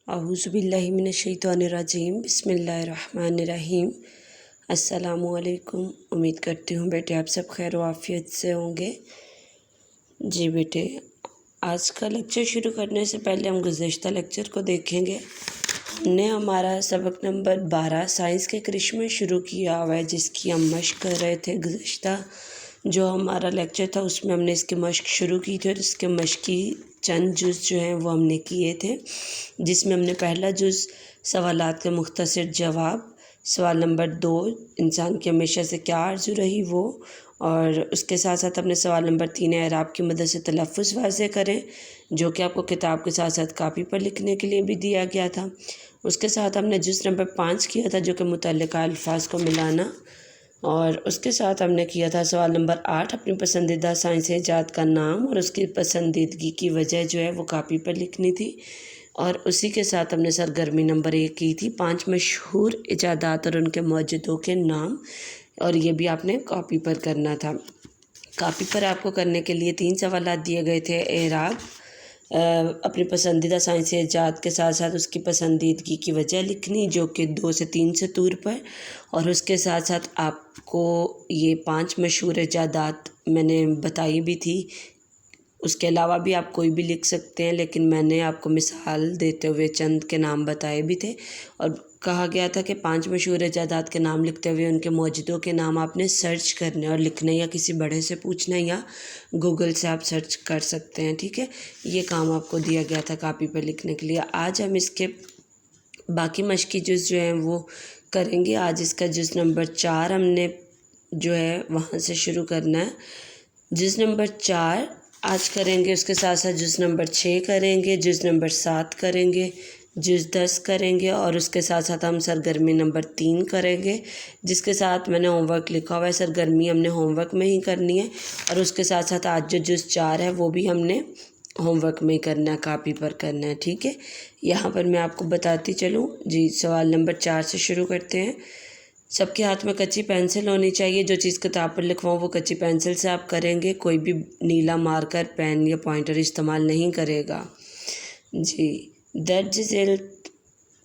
اعوذ باللہ من الشیطان الرجیم، بسم اللہ الرحمن الرحیم۔ السلام علیکم۔ امید کرتی ہوں بیٹے آپ سب خیر و عافیت سے ہوں گے۔ جی بیٹے، آج کا لیکچر شروع کرنے سے پہلے ہم گزشتہ لیکچر کو دیکھیں گے۔ ہم نے ہمارا سبق نمبر 12 سائنس کے کرشمے شروع کیا ہوا ہے، جس کی ہم مشق کر رہے تھے۔ گزشتہ جو ہمارا لیکچر تھا اس میں ہم نے اس کی مشق شروع کی تھی، اور اس کے مشق کی چند جز جو ہیں وہ ہم نے کیے تھے، جس میں ہم نے پہلا جز سوالات کے مختصر جواب، سوال نمبر 2 انسان کی ہمیشہ سے کیا آرزو رہی وہ، اور اس کے ساتھ ساتھ ہم نے سوال نمبر 3 اعراب کی مدد سے تلفظ واضح کریں، جو کہ آپ کو کتاب کے ساتھ ساتھ کاپی پر لکھنے کے لیے بھی دیا گیا تھا۔ اس کے ساتھ ہم نے جز نمبر 5 کیا تھا، جو کہ متعلقہ الفاظ کو ملانا، اور اس کے ساتھ ہم نے کیا تھا سوال نمبر 8 اپنی پسندیدہ سائنسی ایجاد کا نام اور اس کی پسندیدگی کی وجہ جو ہے وہ کاپی پر لکھنی تھی، اور اسی کے ساتھ ہم نے سرگرمی نمبر 1 کی تھی 5 مشہور ایجادات اور ان کے موجدوں کے نام، اور یہ بھی آپ نے کاپی پر کرنا تھا۔ کاپی پر آپ کو کرنے کے لیے 3 سوالات دیے گئے تھے۔ اعراب، اپنی پسندیدہ سائنسی ایجاد کے ساتھ ساتھ اس کی پسندیدگی کی وجہ لکھنی، جو کہ 2 سے 3 سطور پر، اور اس کے ساتھ ساتھ آپ کو یہ 5 مشہور ایجادات میں نے بتائی بھی تھی۔ اس کے علاوہ بھی آپ کوئی بھی لکھ سکتے ہیں، لیکن میں نے آپ کو مثال دیتے ہوئے چند کے نام بتائے بھی تھے، اور کہا گیا تھا کہ 5 مشہور ایجادات کے نام لکھتے ہوئے ان کے موجدوں کے نام آپ نے سرچ کرنے اور لکھنے، یا کسی بڑے سے پوچھنا، یا گوگل سے آپ سرچ کر سکتے ہیں، ٹھیک ہے۔ یہ کام آپ کو دیا گیا تھا کاپی پر لکھنے کے لیے۔ آج ہم اس کے باقی مشقی جز جو ہیں وہ کریں گے۔ آج اس کا جز نمبر 4 ہم نے جو ہے وہاں سے شروع کرنا ہے۔ جز نمبر 4 آج کریں گے، اس کے ساتھ ساتھ جز نمبر 6 کریں گے، جز نمبر 7 کریں گے، جز 10 کریں گے، اور اس کے ساتھ ساتھ ہم سرگرمی نمبر 3 کریں گے، جس کے ساتھ میں نے ہوم ورک لکھا ہوا ہے۔ سرگرمی ہم نے ہوم ورک میں ہی کرنی ہے، اور اس کے ساتھ ساتھ آج جو جز 4 ہے وہ بھی ہم نے ہوم ورک میں ہی کرنا ہے، کاپی پر کرنا ہے، ٹھیک ہے۔ یہاں پر میں آپ کو بتاتی چلوں۔ جی، سوال نمبر 4 سے شروع کرتے ہیں۔ سب کے ہاتھ میں کچی پینسل ہونی چاہیے۔ جو چیز کتاب پر لکھواؤں وہ کچی پینسل سے آپ کریں گے، کوئی بھی نیلا مارکر، پین یا پوائنٹر استعمال نہیں کرے گا۔ جی، درج ذیل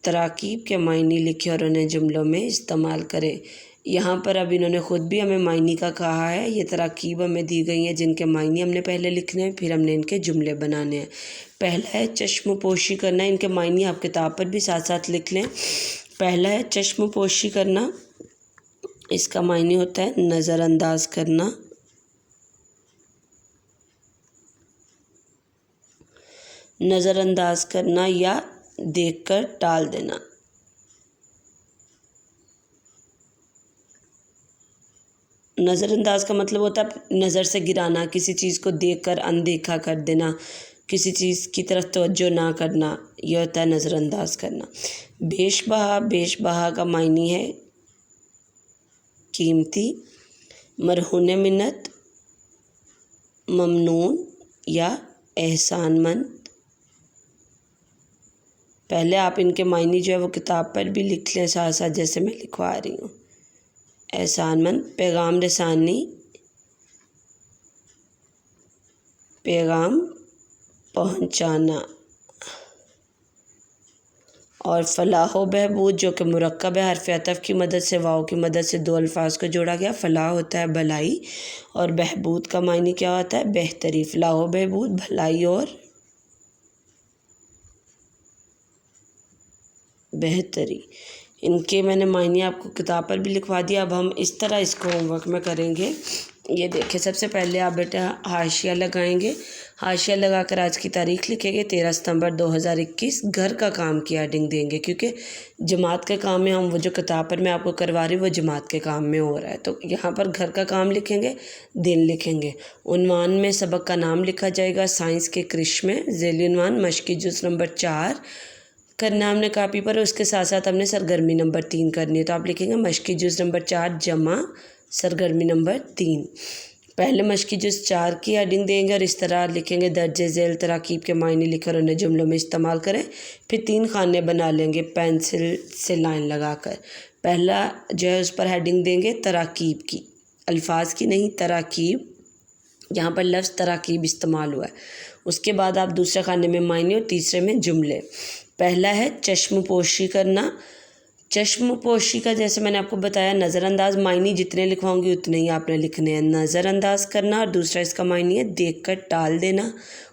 تراکیب کے معنی لکھیں اور انہیں جملوں میں استعمال کریں۔ یہاں پر اب انہوں نے خود بھی ہمیں معنی کا کہا ہے۔ یہ تراکیب ہمیں دی گئی ہیں جن کے معنی ہم نے پہلے لکھنے ہیں، پھر ہم نے ان کے جملے بنانے ہیں۔ پہلا ہے چشم پوشی کرنا۔ ان کے معنی آپ کتاب پر بھی ساتھ ساتھ لکھ لیں۔ پہلا ہے چشم پوشی کرنا، اس کا معنی ہوتا ہے نظر انداز کرنا۔ نظر انداز کرنا یا دیکھ کر ٹال دینا۔ نظر انداز کا مطلب ہوتا ہے نظر سے گرانا، کسی چیز کو دیکھ کر اندیکھا کر دینا، کسی چیز کی طرف توجہ نہ کرنا، یہ ہوتا ہے نظر انداز کرنا۔ بیش بہا، بیش بہا کا معنی ہے قیمتی، مرہون منت، ممنون یا احسان مند۔ پہلے آپ ان کے معنی جو ہے وہ کتاب پر بھی لکھ لیں ساتھ ساتھ، جیسے میں لکھوا رہی ہوں۔ احسان مند، پیغام رسانی، پیغام پہنچانا۔ اور فلاح و بہبود، جو کہ مرکب ہے، حرف عطف کی مدد سے، واو کی مدد سے 2 الفاظ کو جوڑا گیا۔ فلاح ہوتا ہے بھلائی، اور بہبود کا معنی کیا ہوتا ہے؟ بہتری۔ فلاح و بہبود، بھلائی اور بہتری۔ ان کے میں نے معنی آپ کو کتاب پر بھی لکھوا دیا۔ اب ہم اس طرح اس کو ہوم ورک میں کریں گے۔ یہ دیکھیں، سب سے پہلے آپ بیٹا حاشیہ لگائیں گے۔ حاشیہ لگا کر آج کی تاریخ لکھیں گے 13 ستمبر 2021۔ گھر کا کام کی ہیڈنگ دیں گے، کیونکہ جماعت کا کام ہے، ہم وہ جو کتاب پر میں آپ کو کروا رہی ہوں وہ جماعت کے کام میں ہو رہا ہے، تو یہاں پر گھر کا کام لکھیں گے، دن لکھیں گے۔ عنوان میں سبق کا نام لکھا جائے گا، سائنس کے کرشمے، ذیلی عنوان مشقی جز نمبر 4 کرنا ہم نے کاپی پر، اس کے ساتھ ساتھ ہم نے سرگرمی نمبر 3 کرنی ہے، تو آپ لکھیں گے مشقی جز نمبر 4 جمع سرگرمی نمبر 3۔ پہلے مشقی جز 4 کی ہیڈنگ دیں گے اور اس طرح لکھیں گے درج ذیل تراکیب کے معنی لکھ کر انہیں جملوں میں استعمال کریں۔ پھر 3 خانے بنا لیں گے پینسل سے لائن لگا کر۔ پہلا جو ہے اس پر ہیڈنگ دیں گے تراکیب کی، الفاظ کی نہیں، تراکیب، یہاں پر لفظ تراکیب استعمال ہوا ہے۔ اس کے بعد آپ دوسرے خانے میں معنی اور تیسرے میں جملے۔ پہلا ہے چشم پوشی کرنا. چشم پوشی کا جیسے میں نے آپ کو بتایا نظر انداز معنی جتنے لکھواؤں گی اتنے ہی آپ نے لکھنے ہیں. نظر انداز کرنا. اور دوسرا اس کا معنی ہے دیکھ کر ٹال دینا.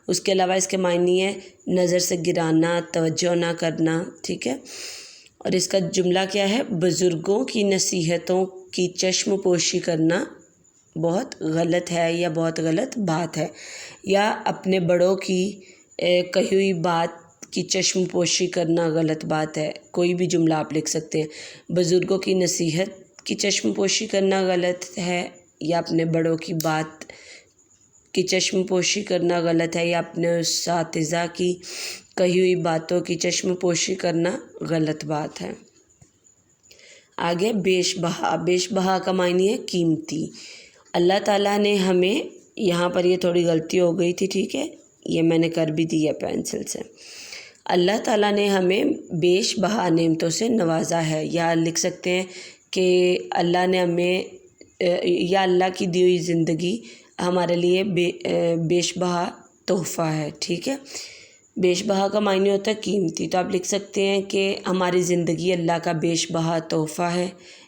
اس کے علاوہ اس کے معنی ہے نظر سے گرانا، توجہ نہ کرنا. ٹھیک ہے. اور اس کا جملہ کیا ہے؟ بزرگوں کی نصیحتوں کی چشم پوشی کرنا بہت غلط ہے یا بہت غلط بات ہے، یا اپنے بڑوں کی کہی ہوئی بات کی چشم پوشی کرنا غلط بات ہے. کوئی بھی جملہ آپ لکھ سکتے ہیں. بزرگوں کی نصیحت کی چشم پوشی کرنا غلط ہے، یا اپنے بڑوں کی بات کی چشم پوشی کرنا غلط ہے، یا اپنے اساتذہ کی کہی ہوئی باتوں کی چشم پوشی کرنا غلط بات ہے. آگے بیش بہا. بیش بہا کا معنی ہے قیمتی. اللہ تعالیٰ نے ہمیں، یہاں پر یہ تھوڑی غلطی ہو گئی تھی، ٹھیک ہے، یہ میں نے کر بھی دی ہے پینسل سے. اللہ تعالیٰ نے ہمیں بیش بہا نعمتوں سے نوازا ہے، یا لکھ سکتے ہیں کہ اللہ نے ہمیں، یا اللہ کی دی ہوئی زندگی ہمارے لیے بیش بہا تحفہ ہے. ٹھیک ہے. بیش بہا کا معنی ہوتا ہے قیمتی. تو آپ لکھ سکتے ہیں کہ ہماری زندگی اللہ کا بیش بہا تحفہ ہے،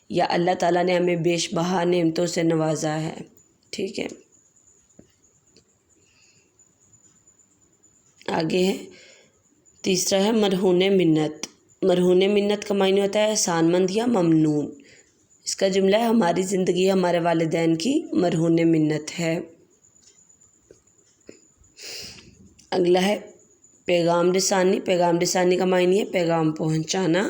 یا اللہ تعالیٰ نے ہمیں بیش بہا نعمتوں سے نوازا ہے. ٹھیک ہے. آگے ہے تیسرا ہے مرہون منت. مرہون منت کا معنی ہوتا ہے احسان مند یا ممنون. اس کا جملہ ہے ہماری زندگی ہمارے والدین کی مرہون منت ہے. اگلا ہے پیغام رسانی. پیغام رسانی کا معنی ہے پیغام پہنچانا.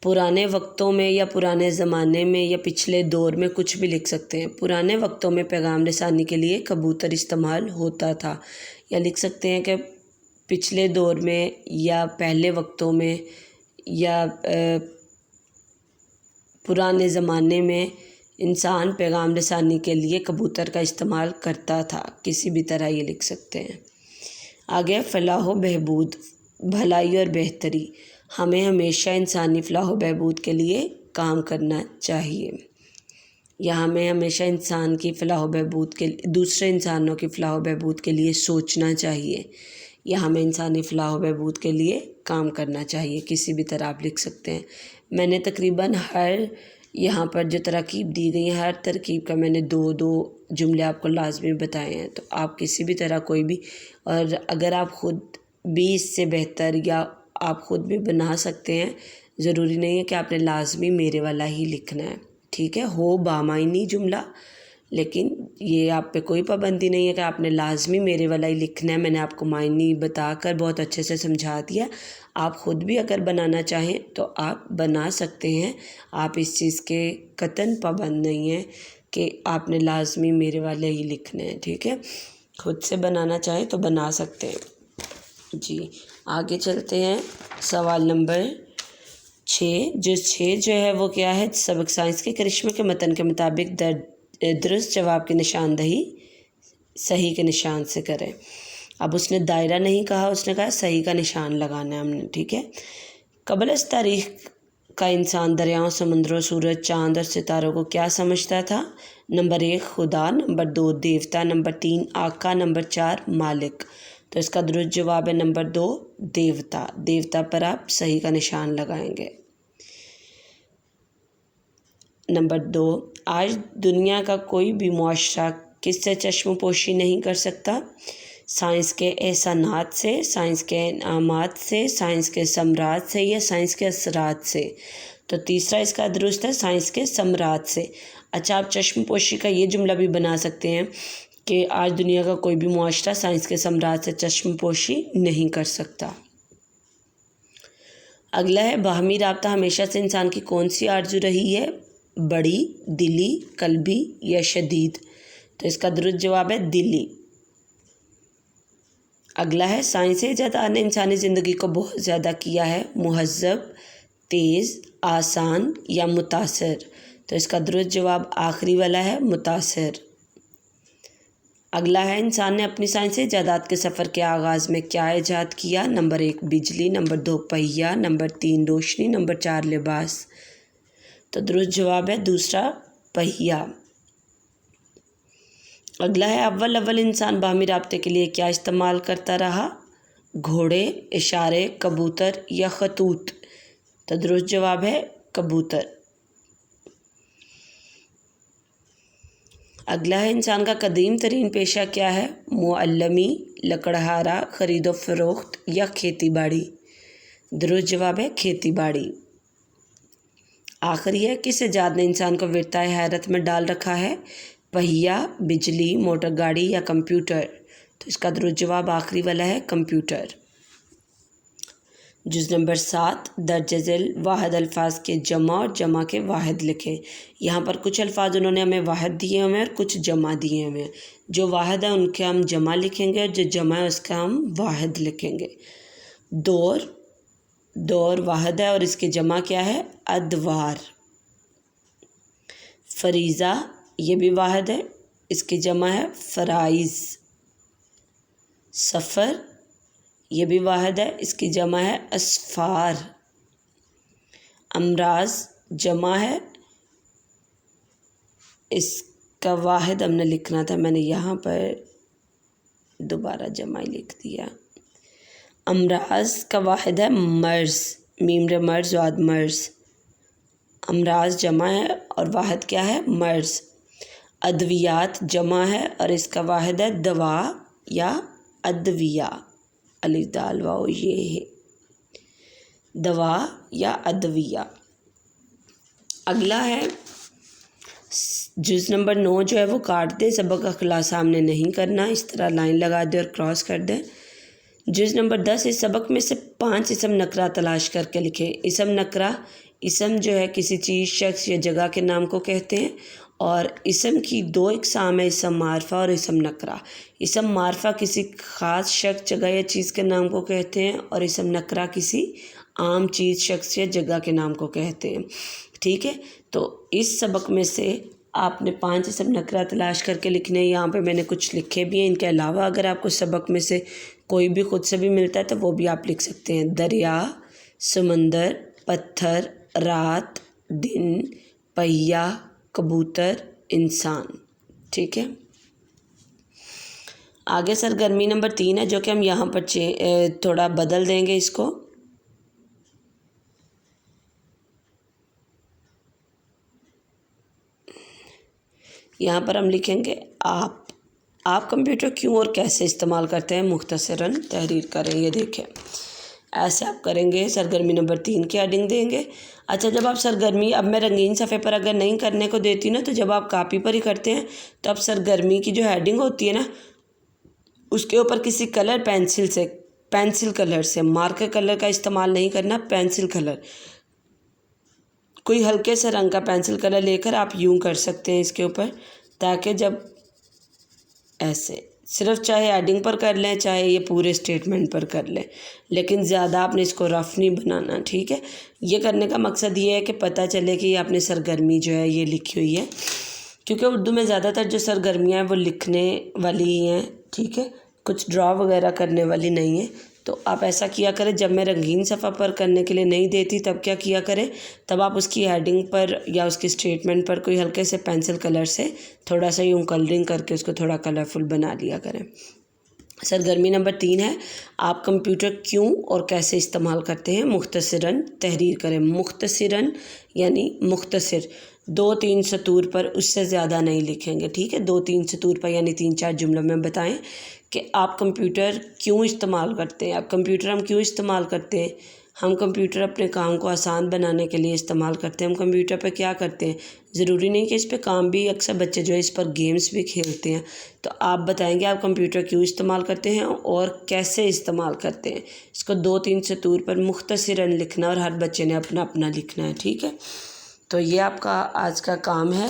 پرانے وقتوں میں یا پرانے زمانے میں یا پچھلے دور میں کچھ بھی لکھ سکتے ہیں. پرانے وقتوں میں پیغام رسانی کے لیے کبوتر استعمال ہوتا تھا، یا لکھ سکتے ہیں کہ پچھلے دور میں یا پہلے وقتوں میں یا پرانے زمانے میں انسان پیغام رسانی کے لیے کبوتر کا استعمال کرتا تھا. کسی بھی طرح یہ لکھ سکتے ہیں. آگے فلاح و بہبود. بھلائی اور بہتری. ہمیں ہمیشہ انسانی فلاح و بہبود کے لیے کام کرنا چاہیے، یا ہمیں ہمیشہ انسان کی فلاح و بہبود کے دوسرے انسانوں کی فلاح و بہبود کے لیے سوچنا چاہیے، یا ہمیں انسانی فلاح و بہبود کے لیے کام کرنا چاہیے. کسی بھی طرح آپ لکھ سکتے ہیں. میں نے تقریباً ہر یہاں پر جو ترکیب دی گئی ہیں ہر ترکیب کا میں نے دو جملے آپ کو لازمی بتائے ہیں. تو آپ کسی بھی طرح کوئی بھی، اور اگر آپ خود بھی اس سے بہتر یا آپ خود بھی بنا سکتے ہیں. ضروری نہیں ہے کہ آپ نے لازمی میرے والا ہی لکھنا ہے. ٹھیک ہے. ہو بامعنی جملہ، لیکن یہ آپ پہ کوئی پابندی نہیں ہے کہ آپ نے لازمی میرے والا ہی لکھنا ہے. میں نے آپ کو معنی بتا کر بہت اچھے سے سمجھا دیا. آپ خود بھی اگر بنانا چاہیں تو آپ بنا سکتے ہیں. آپ اس چیز کے قطعاً پابند نہیں ہیں کہ آپ نے لازمی میرے والے ہی لکھنے ہیں. ٹھیک ہے. خود سے بنانا چاہیں تو بنا سکتے ہیں. جی آگے چلتے ہیں. سوال نمبر 6 جو ہے وہ کیا ہے؟ سبق سائنس کے کرشمے کے متن کے مطابق درست جواب کی نشاندہی صحیح کے نشان سے کریں. اب اس نے دائرہ نہیں کہا، اس نے کہا صحیح کا نشان لگانا ہے ہم نے. ٹھیک ہے. قبل از تاریخ کا انسان دریاؤں، سمندروں، سورج، چاند اور ستاروں کو کیا سمجھتا تھا؟ نمبر 1 خدا، نمبر 2 دیوتا، نمبر 3 آقا، نمبر 4 مالک. تو اس کا درست جواب ہے نمبر 2 دیوتا. دیوتا پر آپ صحیح کا نشان لگائیں گے. نمبر 2 آج دنیا کا کوئی بھی معاشرہ کس سے چشم پوشی نہیں کر سکتا؟ سائنس کے احسانات سے، سائنس کے انعامات سے، سائنس کے ثمرات سے، یا سائنس کے اثرات سے. تو تیسرا اس کا درست ہے سائنس کے ثمرات سے. اچھا، آپ چشم پوشی کا یہ جملہ بھی بنا سکتے ہیں کہ آج دنیا کا کوئی بھی معاشرہ سائنس کے ثمرات سے چشم پوشی نہیں کر سکتا. اگلا ہے باہمی رابطہ ہمیشہ سے انسان کی کون سی آرزو رہی ہے؟ بڑی، دلی، قلبی یا شدید. تو اس کا درست جواب ہے دلی. اگلا ہے سائنسی ایجادات نے انسانی زندگی کو بہت زیادہ کیا ہے؟ مہذب، تیز، آسان یا متاثر. تو اس کا درست جواب آخری والا ہے متاثر. اگلا ہے انسان نے اپنی سائنسی ایجادات کے سفر کے آغاز میں کیا ایجاد کیا؟ نمبر 1 بجلی، نمبر 2 پہیہ، نمبر 3 روشنی، نمبر 4 لباس. تو درست جواب ہے دوسرا پہیہ. اگلا ہے اول انسان باہمی رابطے کے لیے کیا استعمال کرتا رہا؟ گھوڑے، اشارے، کبوتر یا خطوط؟ تو درست جواب ہے کبوتر۔ اگلا ہے انسان کا قدیم ترین پیشہ کیا ہے؟ معلمی، لکڑہارا، خرید و فروخت یا کھیتی باڑی؟ درست جواب ہے کھیتی باڑی۔ آخری ہے، کس ایجاد نے انسان کو ورثۂ حیرت میں ڈال رکھا ہے؟ پہیہ، بجلی، موٹر گاڑی یا کمپیوٹر؟ تو اس کا درست جواب آخری والا ہے کمپیوٹر۔ جز نمبر 7 درج ذیل واحد الفاظ کے جمع اور جمع کے واحد لکھیں۔ یہاں پر کچھ الفاظ انہوں نے ہمیں واحد دیے ہوئے ہیں اور کچھ جمع دیے ہوئے ہیں۔ جو واحد ہے ان کے ہم جمع لکھیں گے اور جو جمع ہے اس کا ہم واحد لکھیں گے۔ دور واحد ہے اور اس کی جمع کیا ہے؟ ادوار۔ فریضہ یہ بھی واحد ہے، اس کی جمع ہے فرائض۔ سفر یہ بھی واحد ہے، اس کی جمع ہے اسفار۔ امراض جمع ہے، اس کا واحد ہم نے لکھنا تھا، میں نے یہاں پر دوبارہ جمع ہی لکھ دیا۔ امراض کا واحد ہے مرض، میم ر مرض واد مرض۔ امراض جمع ہے اور واحد کیا ہے؟ مرض۔ ادویات جمع ہے اور اس کا واحد ہے دوا یا ادویہ، الف دال واو یہ ہے، دوا یا ادویہ۔ اگلا ہے جز نمبر 9 جو ہے وہ کاٹ دے، سبق کا خلاصہ ہم نے نہیں کرنا، اس طرح لائن لگا دے اور کراس کر دیں۔ جز نمبر 10 اس سبق میں سے 5 اسم نکرہ تلاش کر کے لکھیں۔ اسم نکرہ، اسم جو ہے کسی چیز، شخص یا جگہ کے نام کو کہتے ہیں، اور اسم کی 2 اقسام ہیں، اسم معرفہ اور اسم نکرہ۔ اسم معرفہ کسی خاص شخص، جگہ یا چیز کے نام کو کہتے ہیں اور اسم نکرہ کسی عام چیز، شخص یا جگہ کے نام کو کہتے ہیں۔ ٹھیک ہے، تو اس سبق میں سے آپ نے 5 اسم نکرہ تلاش کر کے لکھنے ہیں۔ یہاں پہ میں نے کچھ لکھے بھی ہیں، ان کے علاوہ اگر آپ کو سبق میں سے کوئی بھی خود سے بھی ملتا ہے تو وہ بھی آپ لکھ سکتے ہیں۔ دریا، سمندر، پتھر، رات، دن، پہیہ، کبوتر، انسان۔ ٹھیک ہے، آگے سرگرمی نمبر 3 ہے جو کہ ہم یہاں پر تھوڑا بدل دیں گے اس کو۔ یہاں پر ہم لکھیں گے آپ کمپیوٹر کیوں اور کیسے استعمال کرتے ہیں؟ مختصراً تحریر کریں۔ یہ دیکھیں ایسے آپ کریں گے، سرگرمی نمبر 3 کی ہیڈنگ دیں گے۔ اچھا، جب آپ سرگرمی، اب میں رنگین صفحے پر اگر نہیں کرنے کو دیتی نا، تو جب آپ کاپی پر ہی کرتے ہیں تو اب سرگرمی کی جو ہیڈنگ ہوتی ہے نا، اس کے اوپر کسی کلر پینسل کلر سے، مارکر کلر کا استعمال نہیں کرنا، پینسل کلر، کوئی ہلکے سے رنگ کا پینسل کلر لے کر آپ یوں کر سکتے ہیں اس کے اوپر، تاکہ جب ایسے صرف چاہے ایڈنگ پر کر لیں چاہے یہ پورے اسٹیٹمنٹ پر کر لیں، لیکن زیادہ آپ نے اس کو رف نہیں بنانا۔ ٹھیک ہے، یہ کرنے کا مقصد یہ ہے کہ پتہ چلے کہ یہ آپ نے سرگرمی جو ہے یہ لکھی ہوئی ہے، کیونکہ اردو میں زیادہ تر جو سرگرمیاں ہیں وہ لکھنے والی ہی ہیں۔ ٹھیک ہے، کچھ ڈرا وغیرہ کرنے والی نہیں ہے۔ تو آپ ایسا کیا کریں، جب میں رنگین صفحہ پر کرنے کے لیے نہیں دیتی تب کیا کیا کریں، تب آپ اس کی ہیڈنگ پر یا اس کی اسٹیٹمنٹ پر کوئی ہلکے سے پینسل کلر سے تھوڑا سا یوں کلرنگ کر کے اس کو تھوڑا کلرفل بنا لیا کریں۔ سرگرمی نمبر 3 ہے، آپ کمپیوٹر کیوں اور کیسے استعمال کرتے ہیں؟ مختصراً تحریر کریں۔ مختصراً یعنی مختصر، 2-3 سطور پر، اس سے زیادہ نہیں لکھیں گے۔ ٹھیک ہے، 2-3 سطور پر یعنی 3-4 جملوں میں بتائیں کہ آپ کمپیوٹر کیوں استعمال کرتے ہیں۔ اب کمپیوٹر ہم کیوں استعمال کرتے ہیں؟ ہم کمپیوٹر اپنے کام کو آسان بنانے کے لیے استعمال کرتے ہیں۔ ہم کمپیوٹر پہ کیا کرتے ہیں؟ ضروری نہیں کہ اس پہ کام بھی، اکثر بچے جو ہے اس پر گیمز بھی کھیلتے ہیں۔ تو آپ بتائیں گے آپ کمپیوٹر کیوں استعمال کرتے ہیں اور کیسے استعمال کرتے ہیں۔ اس کو 2-3 سطور پر مختصراً لکھنا اور ہر بچے نے اپنا اپنا لکھنا ہے۔ ٹھیک ہے، تو یہ آپ کا آج کا کام ہے۔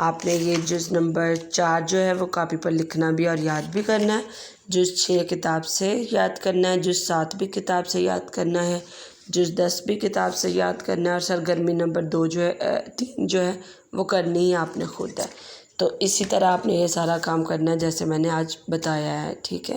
آپ نے یہ جز نمبر 4 جو ہے وہ کاپی پر لکھنا بھی اور یاد بھی کرنا ہے، جز 6 کتاب سے یاد کرنا ہے، جز 7 بھی کتاب سے یاد کرنا ہے، جز 10 بھی کتاب سے یاد کرنا ہے، اور سرگرمی نمبر 2 جو ہے 3 جو ہے وہ کرنی ہی آپ نے خود ہے۔ تو اسی طرح آپ نے یہ سارا کام کرنا ہے جیسے میں نے آج بتایا ہے۔ ٹھیک ہے۔